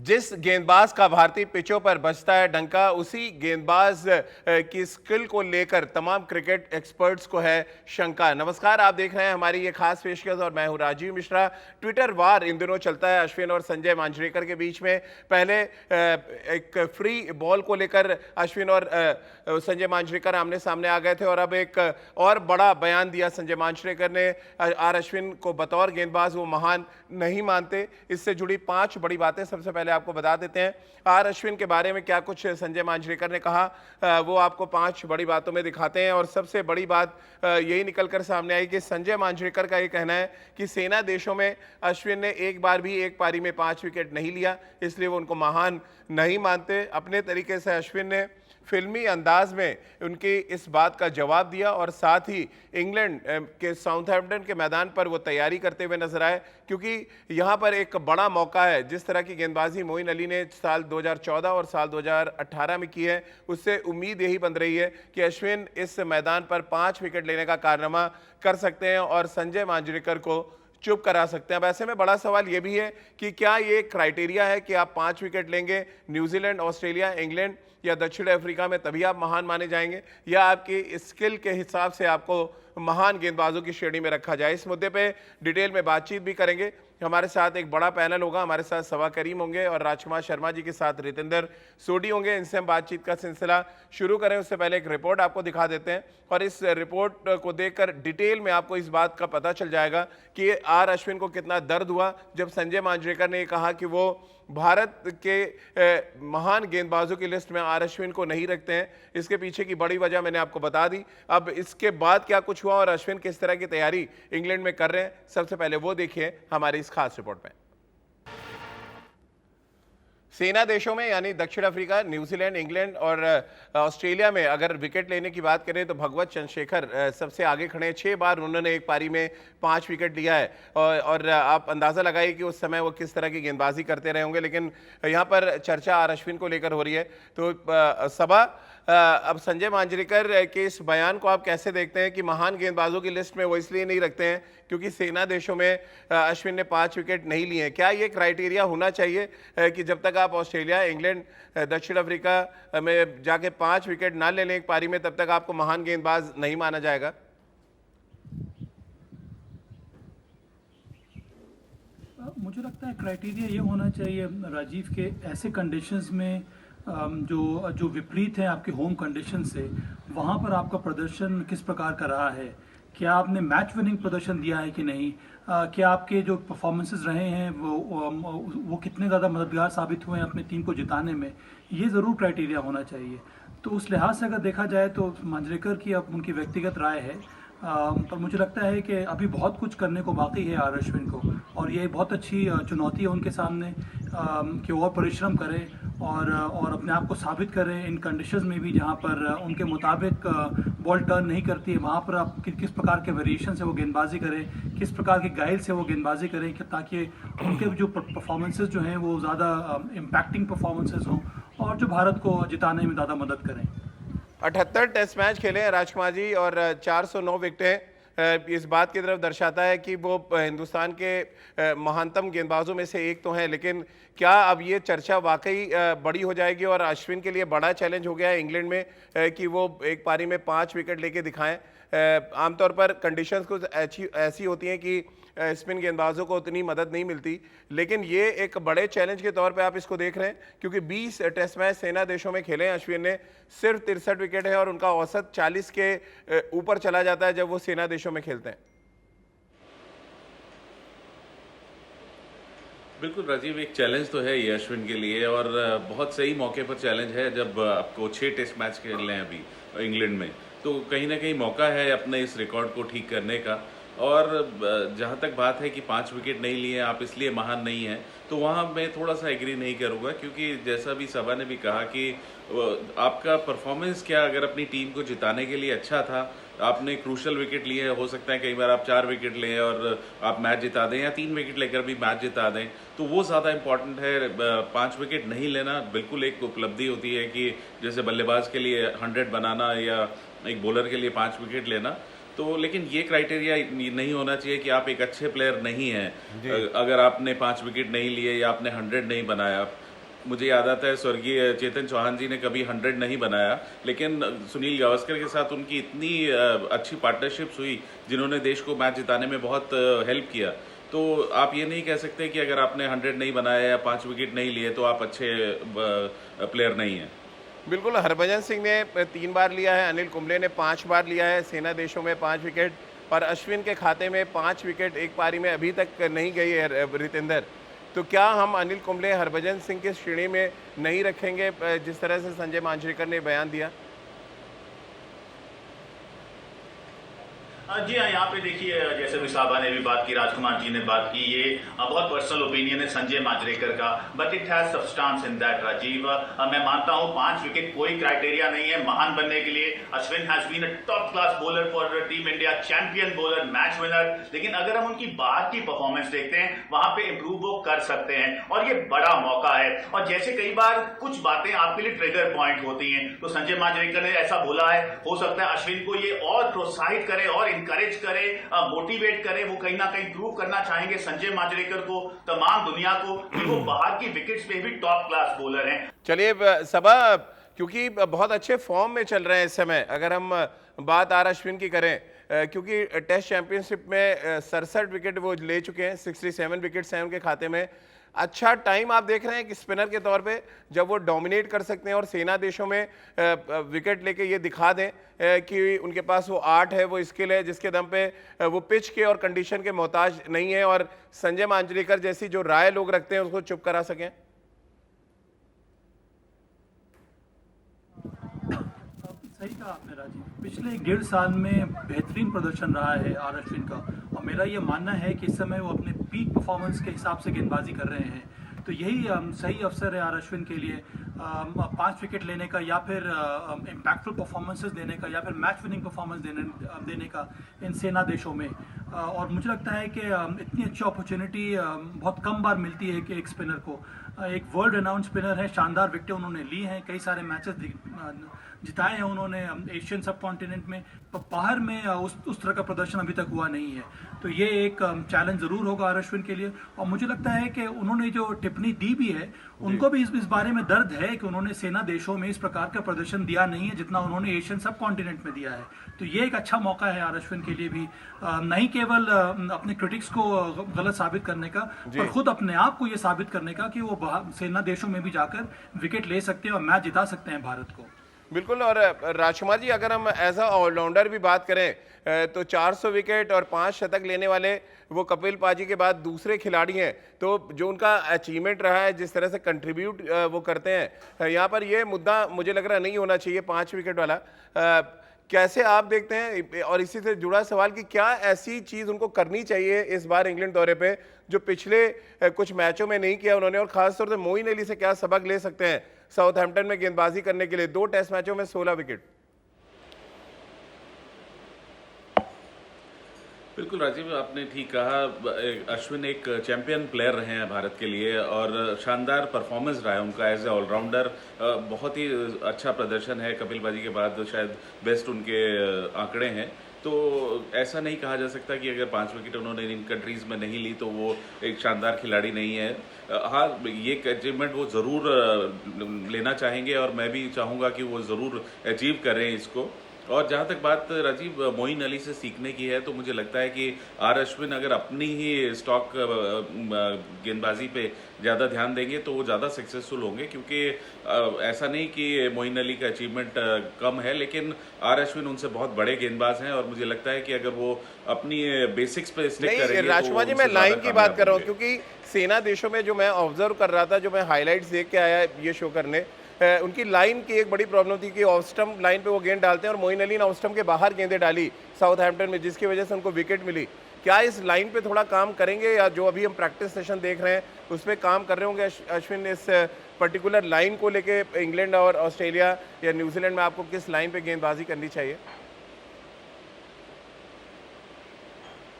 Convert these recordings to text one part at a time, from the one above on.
जिस गेंदबाज का भारतीय पिचों पर बजता है डंका, उसी गेंदबाज की स्किल को लेकर तमाम क्रिकेट एक्सपर्ट्स को है शंका। नमस्कार, आप देख रहे हैं हमारी ये खास पेशकश और मैं हूं राजीव मिश्रा। ट्विटर वार इन दिनों चलता है अश्विन और संजय मांजरेकर के बीच में। पहले एक फ्री बॉल को लेकर अश्विन और संजय मांजरेकर आमने सामने आ गए थे और अब एक और बड़ा बयान दिया संजय मांजरेकर ने। आर अश्विन को बतौर गेंदबाज वो महान नहीं मानते। इससे जुड़ी 5 बड़ी बातें सबसे पहले आपको बता देते हैं। आर अश्विन के बारे में क्या कुछ संजय मांजरेकर ने कहा वो आपको 5 बड़ी बातों में दिखाते हैं। और सबसे बड़ी बात यही निकलकर सामने आई कि संजय मांजरेकर का ये कहना है कि सेना देशों में अश्विन ने एक बार भी एक पारी में 5 विकेट नहीं लिया, इसलिए वो उनको महान नहीं मानते। अपने तरीके से अश्विन ने फिल्मी अंदाज में उनकी इस बात का जवाब दिया और साथ ही इंग्लैंड के साउथहैम्पटन के मैदान पर वो तैयारी करते हुए नजर आए, क्योंकि यहाँ पर एक बड़ा मौका है। जिस तरह की गेंदबाजी मोइन अली ने साल 2014 और साल 2018 में की है, उससे उम्मीद यही बन रही है कि अश्विन इस मैदान पर 5 विकेट लेने का कारनामा कर सकते हैं और संजय मांजरेकर को चुप करा सकते हैं। अब ऐसे में बड़ा सवाल यह भी है कि क्या ये क्राइटेरिया है कि आप 5 विकेट लेंगे न्यूजीलैंड, ऑस्ट्रेलिया, इंग्लैंड या दक्षिण अफ्रीका में तभी आप महान माने जाएंगे, या आपकी स्किल के हिसाब से आपको महान गेंदबाजों की श्रेणी में रखा जाए। इस मुद्दे पे डिटेल में बातचीत भी करेंगे। हमारे साथ एक बड़ा पैनल होगा। हमारे साथ सवा करीम होंगे और राजकुमार शर्मा जी के साथ रितेंद्र सोडी होंगे। इनसे हम बातचीत का सिलसिला शुरू करें उससे पहले एक रिपोर्ट आपको दिखा देते हैं और इस रिपोर्ट को देखकर डिटेल में आपको इस बात का पता चल जाएगा कि आर अश्विन को कितना दर्द हुआ जब संजय मांजरेकर ने कहा कि वो भारत के महान गेंदबाजों की लिस्ट में आर अश्विन को नहीं रखते हैं। इसके पीछे की बड़ी वजह मैंने आपको बता दी। अब इसके बाद क्या कुछ हुआ और अश्विन किस तरह की तैयारी इंग्लैंड में कर रहे हैं, सबसे पहले वो देखिए हमारी इस खास रिपोर्ट में। सेना देशों में यानी दक्षिण अफ्रीका, न्यूजीलैंड, इंग्लैंड और ऑस्ट्रेलिया में अगर विकेट लेने की बात करें तो भगवत चंद्रशेखर सबसे आगे खड़े हैं। 6 बार उन्होंने एक पारी में 5 विकेट लिया है और आप अंदाज़ा लगाइए कि उस समय वो किस तरह की गेंदबाजी करते रहे होंगे। लेकिन यहाँ पर चर्चा आर अश्विन को लेकर हो रही है। तो सबा, अब संजय मांजरेकर के इस बयान को आप कैसे देखते हैं कि महान गेंदबाजों की लिस्ट में वो इसलिए नहीं रखते हैं क्योंकि सेना देशों में अश्विन ने 5 विकेट नहीं लिए हैं? क्या ये क्राइटेरिया होना चाहिए कि जब तक आप ऑस्ट्रेलिया, इंग्लैंड, दक्षिण अफ्रीका में जाके 5 विकेट ना ले लें एक पारी में, तब तक आपको महान गेंदबाज नहीं माना जाएगा? मुझे लगता है क्राइटेरिया ये होना चाहिए राजीव के ऐसे कंडीशंस में जो विपरीत है आपके होम कंडीशन से, वहाँ पर आपका प्रदर्शन किस प्रकार का रहा है, क्या आपने मैच विनिंग प्रदर्शन दिया है कि नहीं, क्या आपके जो परफॉर्मेंसेस रहे हैं वो कितने ज़्यादा मददगार साबित हुए हैं अपनी टीम को जिताने में, ये ज़रूर क्राइटेरिया होना चाहिए। तो उस लिहाज से अगर देखा जाए तो मांजरेकर की अब उनकी व्यक्तिगत राय है, पर मुझे लगता है कि अभी बहुत कुछ करने को बाकी है आर अश्विन को, और ये बहुत अच्छी चुनौती है उनके सामने कि और परिश्रम करें और अपने आप को साबित करें इन कंडीशंस में भी जहाँ पर उनके मुताबिक बॉल टर्न नहीं करती है, वहाँ पर आप किस प्रकार के वेरिएशन से वो गेंदबाजी करें, किस प्रकार के गाइड से वो गेंदबाजी करें कि ताकि उनके जो परफॉर्मेंसेस जो हैं वो ज़्यादा इम्पैक्टिंग परफॉर्मेंसेस हों और जो भारत को जिताने में ज़्यादा मदद करें। 78 टेस्ट मैच खेले हैं राजकुमार जी और 409 विकेटें इस बात की तरफ दर्शाता है कि वो हिंदुस्तान के महानतम गेंदबाजों में से एक तो हैं। लेकिन क्या अब ये चर्चा वाकई बड़ी हो जाएगी और अश्विन के लिए बड़ा चैलेंज हो गया है इंग्लैंड में कि वो एक पारी में 5 विकेट लेके दिखाएं? आमतौर पर कंडीशंस कुछ ऐसी होती हैं कि स्पिन गेंदबाजों को उतनी मदद नहीं मिलती, लेकिन ये एक बड़े चैलेंज के तौर पे आप इसको देख रहे हैं क्योंकि 20 टेस्ट मैच सेना देशों में खेले हैं अश्विन ने, सिर्फ 63 विकेट है और उनका औसत 40 के ऊपर चला जाता है जब वो सेना देशों में खेलते हैं। बिल्कुल राजीव, एक चैलेंज तो है ये अश्विन के लिए और बहुत सही मौके पर चैलेंज है जब आपको 6 टेस्ट मैच खेलने हैं अभी इंग्लैंड में, तो कहीं ना कहीं मौका है अपने इस रिकॉर्ड को ठीक करने का। और जहाँ तक बात है कि 5 विकेट नहीं लिए आप इसलिए महान नहीं हैं, तो वहाँ मैं थोड़ा सा एग्री नहीं करूँगा क्योंकि जैसा भी सभा ने भी कहा कि आपका परफॉर्मेंस क्या अगर अपनी टीम को जिताने के लिए अच्छा था, आपने क्रूशल विकेट लिए, हो सकता है कई बार आप 4 विकेट लें और आप मैच जिता दें या 3 विकेट लेकर भी मैच जिता दें, तो वो ज़्यादा इंपॉर्टेंट है। 5 विकेट नहीं लेना बिल्कुल एक उपलब्धि होती है कि जैसे बल्लेबाज के लिए 100 बनाना या एक बॉलर के लिए 5 विकेट लेना, तो लेकिन ये क्राइटेरिया नहीं होना चाहिए कि आप एक अच्छे प्लेयर नहीं हैं अगर आपने 5 विकेट नहीं लिए या आपने 100 नहीं बनाया। मुझे याद आता है स्वर्गीय चेतन चौहान जी ने कभी 100 नहीं बनाया, लेकिन सुनील गावस्कर के साथ उनकी इतनी अच्छी पार्टनरशिप्स हुई जिन्होंने देश को मैच जिताने में बहुत हेल्प किया। तो आप ये नहीं कह सकते कि अगर आपने 100 नहीं बनाया या 5 विकेट नहीं लिए तो आप अच्छे प्लेयर नहीं हैं। बिल्कुल, हरभजन सिंह ने 3 बार लिया है, अनिल कुंबले ने 5 बार लिया है, सेना देशों में 5 विकेट, और अश्विन के खाते में 5 विकेट एक पारी में अभी तक नहीं गई है रितेंद्र। तो क्या हम अनिल कुंबले, हरभजन सिंह की श्रेणी में नहीं रखेंगे जिस तरह से संजय मांजरेकर ने बयान दिया? जी हाँ, यहाँ पे देखिए जैसे विशाखा ने भी बात की, राजकुमार जी ने बात की, ये बहुत पर्सनल ओपिनियन है संजय मांजरेकर का, but it has substance in that Rajeev. मैं मानता हूँ 5 विकेट कोई क्राइटेरिया नहीं है महान बनने के लिए। Ashwin has been a top class bowler for team India, champion bowler, match winner, लेकिन अगर हम उनकी बाहर की परफॉर्मेंस देखते हैं वहां पे इंप्रूव वो कर सकते हैं और ये बड़ा मौका है। और जैसे कई बार कुछ बातें आपके लिए ट्रिगर पॉइंट होती हैं, तो संजय मांजरेकर ने ऐसा बोला है, हो सकता है अश्विन को ये और प्रोत्साहित करे और इंकरेज करे, मोटिवेट करे। वो कहीं ना कहीं प्रूव करना चाहेंगे संजय मांजरेकर को, तमाम दुनिया को, कि वो बाहर की विकेट्स पे भी टॉप क्लास बॉलर हैं। चलिए सबा, क्योंकि बहुत अच्छे फॉर्म में चल रहे हैं इस समय, अगर हम बात आर अश्विन की करें, क्योंकि टेस्ट चैंपियनशिप में 67 विकेट वो ले चुके हैं, 67 विकेट्स हैं उनके खाते में। अच्छा टाइम आप देख रहे हैं कि स्पिनर के तौर पे जब वो डोमिनेट कर सकते हैं और सेना देशों में विकेट लेके ये दिखा दें कि उनके पास वो आर्ट है, वो स्किल है, जिसके दम पे वो पिच के और कंडीशन के मोहताज नहीं है, और संजय मांजरेकर जैसी जो राय लोग रखते हैं उसको चुप करा सकें? सही कहा आपने राजीव, पिछले 1.5 साल में बेहतरीन प्रदर्शन रहा है आर अश्विन का, और मेरा ये मानना है कि इस समय वो अपने पीक परफॉर्मेंस के हिसाब से गेंदबाजी कर रहे हैं। तो यही सही अवसर है आर अश्विन के लिए 5 विकेट लेने का, या फिर इम्पैक्टफुल परफॉर्मेंसेस देने का, या फिर मैच विनिंग परफॉर्मेंस देने का इन सेना देशों में। और मुझे लगता है कि इतनी अच्छी अपॉर्चुनिटी बहुत कम बार मिलती है कि एक स्पिनर को, एक वर्ल्ड रेनाउंड स्पिनर है, शानदार विकेटें उन्होंने ली हैं, कई सारे मैचेस जिताए हैं उन्होंने एशियन सब कॉन्टिनेंट में, पर बाहर में उस तरह का प्रदर्शन अभी तक हुआ नहीं है। तो ये एक चैलेंज ज़रूर होगा आर अश्विन के लिए, और मुझे लगता है कि उन्होंने जो टिप्पणी दी भी है, उनको भी इस बारे में दर्द है कि उन्होंने सेना देशों में इस प्रकार का प्रदर्शन दिया नहीं है जितना उन्होंने एशियन सब कॉन्टिनेंट में दिया है। तो ये एक अच्छा मौका है आर अश्विन के लिए भी, नहीं केवल अपने क्रिटिक्स को गलत साबित करने का, पर खुद अपने आप को ये साबित करने का कि वो सेना देशों में भी जाकर विकेट ले सकते हैं और मैच जिता सकते हैं भारत को। बिल्कुल। और राजकुमार जी, अगर हम एज अ ऑलराउंडर भी बात करें तो 400 विकेट और 5 शतक लेने वाले वो कपिल पाजी के बाद दूसरे खिलाड़ी हैं, तो जो उनका अचीवमेंट रहा है, जिस तरह से कंट्रीब्यूट वो करते हैं, यहाँ पर ये मुद्दा मुझे लग रहा नहीं होना चाहिए 5 विकेट वाला। कैसे आप देखते हैं? और इसी से जुड़ा सवाल कि क्या ऐसी चीज़ उनको करनी चाहिए इस बार इंग्लैंड दौरे पे जो पिछले कुछ मैचों में नहीं किया उन्होंने, और खासतौर से मोइन अली से क्या सबक ले सकते हैं साउथहैम्पटन में गेंदबाजी करने के लिए? 2 टेस्ट मैचों में 16 विकेट। बिल्कुल राजीव, आपने ठीक कहा। अश्विन एक चैंपियन प्लेयर रहे हैं भारत के लिए और शानदार परफॉर्मेंस रहा है उनका एज ए ऑलराउंडर। बहुत ही अच्छा प्रदर्शन है, कपिल पाजी के बाद शायद बेस्ट उनके आंकड़े हैं। तो ऐसा नहीं कहा जा सकता कि अगर 5 विकेट उन्होंने इन कंट्रीज़ में नहीं ली तो वो एक शानदार खिलाड़ी नहीं है। हाँ, ये अचीवमेंट वो ज़रूर लेना चाहेंगे और मैं भी चाहूँगा कि वो ज़रूर अचीव करें इसको। और जहाँ तक बात राजीव मोइन अली से सीखने की है, तो मुझे लगता है कि आर अश्विन अगर अपनी ही स्टॉक गेंदबाजी पे ज़्यादा ध्यान देंगे तो वो ज़्यादा सक्सेसफुल होंगे, क्योंकि ऐसा नहीं कि मोइन अली का अचीवमेंट कम है, लेकिन आर अश्विन उनसे बहुत बड़े गेंदबाज हैं और मुझे लगता है कि अगर वो अपनी बेसिक्स पे स्टिक करेंगे। राजकुमार जी, मैं लाइन की बात कर रहा हूँ, क्योंकि सेना देशों में जो मैं ऑब्जर्व कर रहा था, जो मैं हाईलाइट्स देख के आया ये शो करने, उनकी लाइन की एक बड़ी प्रॉब्लम थी कि ऑफ स्टंप लाइन पे वो गेंद डालते हैं और मोइन अली ने ऑफ स्टंप के बाहर गेंदें डाली साउथहैम्पटन में, जिसकी वजह से उनको विकेट मिली। क्या इस लाइन पे थोड़ा काम करेंगे, या जो अभी हम प्रैक्टिस सेशन देख रहे हैं उस पर काम कर रहे होंगे अश्विन इस पर्टिकुलर लाइन को लेके? इंग्लैंड और ऑस्ट्रेलिया या न्यूजीलैंड में आपको किस लाइन पे गेंदबाजी करनी चाहिए?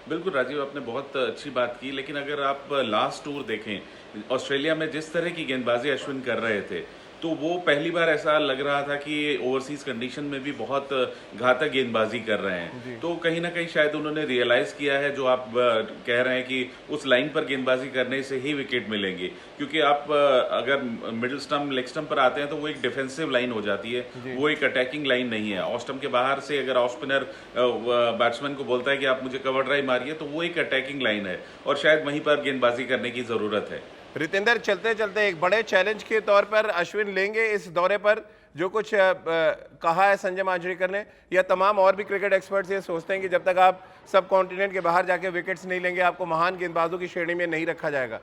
बिल्कुल राजीव, आपने बहुत अच्छी बात की, लेकिन अगर आप लास्ट टूर देखें ऑस्ट्रेलिया में जिस तरह की गेंदबाजी अश्विन कर रहे थे, तो वो पहली बार ऐसा लग रहा था कि ओवरसीज कंडीशन में भी बहुत घातक गेंदबाजी कर रहे हैं। तो कहीं ना कहीं शायद उन्होंने रियलाइज किया है, जो आप कह रहे हैं कि उस लाइन पर गेंदबाजी करने से ही विकेट मिलेंगे, क्योंकि आप अगर मिडिल स्टंप लेग स्टंप पर आते हैं तो वो एक डिफेंसिव लाइन हो जाती है, वो एक अटैकिंग लाइन नहीं है। ऑफ स्टंप के बाहर से अगर ऑफ स्पिनर बैट्समैन को बोलता है कि आप मुझे कवर ड्राइव मारिए, तो वो एक अटैकिंग लाइन है और शायद वहीं पर गेंदबाजी करने की जरूरत है। रितेंद्र, चलते चलते एक बड़े चैलेंज के तौर पर अश्विन लेंगे इस दौरे पर जो कुछ कहा है संजय मांजरेकर ने, या तमाम और भी क्रिकेट एक्सपर्ट्स ये सोचते हैं कि जब तक आप सब कॉन्टिनेंट के बाहर जाके विकेट्स नहीं लेंगे आपको महान गेंदबाजों की श्रेणी में नहीं रखा जाएगा?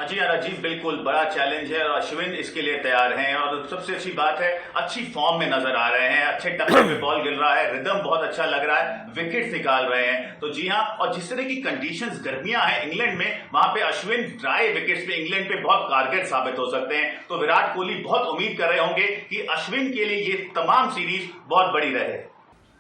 जी हाँ राजीव, बिल्कुल बड़ा चैलेंज है और अश्विन इसके लिए तैयार हैं। और सबसे अच्छी बात है, अच्छी फॉर्म में नजर आ रहे हैं, अच्छे टक्के पे बॉल गिर रहा है, रिदम बहुत अच्छा लग रहा है, विकेट निकाल रहे हैं। तो जी हाँ, और जिस तरह की कंडीशंस गर्मियां हैं इंग्लैंड में, वहां पे अश्विन ड्राई विकेट्स पे इंग्लैंड पे बहुत कारगर साबित हो सकते हैं। तो विराट कोहली बहुत उम्मीद कर रहे होंगे कि अश्विन के लिए ये तमाम सीरीज बहुत बड़ी रहे।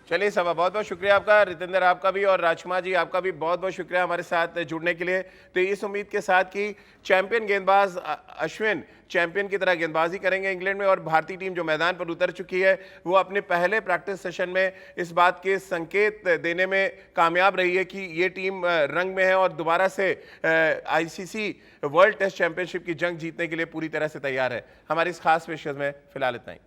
चलिए सबा, बहुत बहुत शुक्रिया आपका, रितेंद्र आपका भी, और राजकुमार जी आपका भी बहुत बहुत शुक्रिया हमारे साथ जुड़ने के लिए। तो इस उम्मीद के साथ कि चैंपियन गेंदबाज अश्विन चैंपियन की तरह गेंदबाजी करेंगे इंग्लैंड में, और भारतीय टीम जो मैदान पर उतर चुकी है वो अपने पहले प्रैक्टिस सेशन में इस बात के संकेत देने में कामयाब रही है कि ये टीम रंग में है और दोबारा से आईसीसी वर्ल्ड टेस्ट चैंपियनशिप की जंग जीतने के लिए पूरी तरह से तैयार है। हमारी इस खास पेशकश में फिलहाल इतना ही।